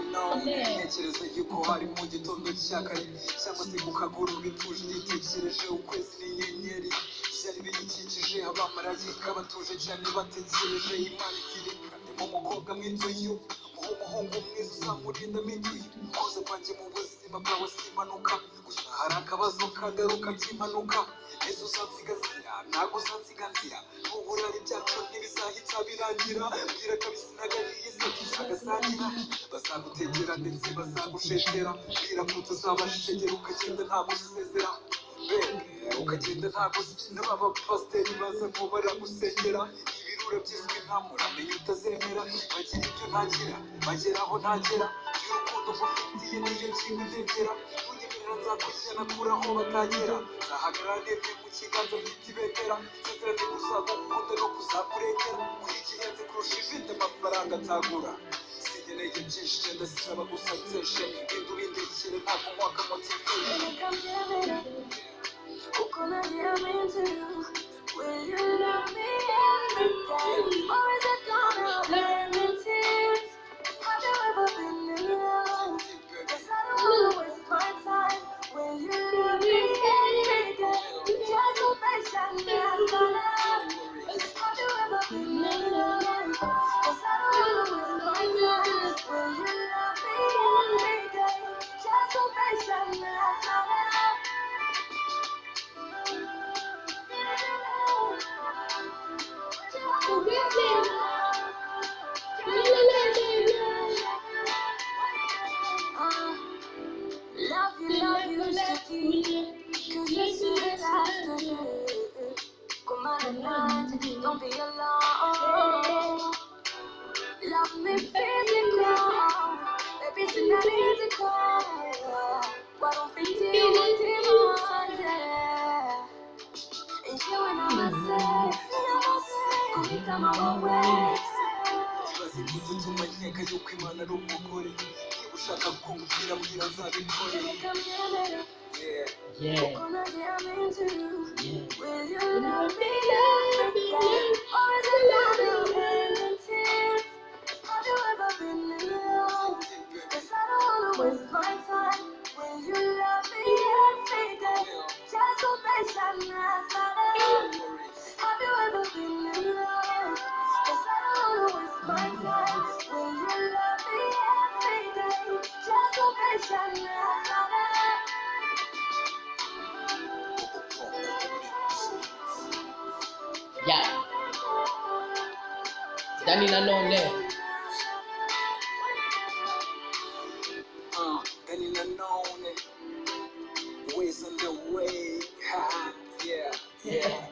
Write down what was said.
ntekereza yuko hari mu gitondo cya kare cyangwa se ku kagoroba ituje yitekereje ukwezi n'inyenyeri byari biyikikije abamarayika batuje cyane bategereje imana itirikane mu mukobwa mw'inzu umuhungu mwiza uzamurinda mituye kuza kwanjye mu buzima bwawe simanuka gusa hari akabazo kagaruka by'impanuka ese uzansigasira ntabwo uzansigasira uburari byacu ntibizahita birangira mbwira kabisa nagariye se tuzagasangira bazagutegera ndetse bazagushetera mbwira ko tuzabashegera ukagenda nta gusezera ukagenda nta gusezera abapasiteri baza ngo baragusengera ibirura byiswe nta muramenye utazemera bagira ibyo ntagira bageraho ntagera y'urukundo ngufitiye niyo kintu ndegera unyemerera nzakujyana kure aho batagera nzahagarara nemye mu kiganza mfite ibendera nsezerane kuzagukunda no kuzakurengera kuri gihenze kurusha ifite amafaranga atagura sinkeneye byinshi genda sisaba gusa nseshe genda ubindekere ntabwo nkwaka motivation kuko nanjye aminzira will you love me every day or is it gonna end in tears have you ever been in love cause I don't wanna waste my time will you love me every day just so patiently have you ever been in love cause I don't wanna waste my time will you love me every day just so patiently love you, sticky, cause you see it after come on the night, don't be alone. Love me physical, baby tonight is a call. Why don't we do what we want, yeah. And you and I say, go hit them all away. Bazigutuma nkeka yuko imana ari umugore niba ushaka kumvira mbwira nzabikore kuko nanjye aminzira will you love me every day or is it gonna end in tears have you ever been in love cause I don't wanna waste my time will you love me every day just so patient have you ever been in love cause I don't wanna waste my time will you love me every day just so patient Yeah. Danny Nanone. Danny Nanone. Ways on the way. Yeah.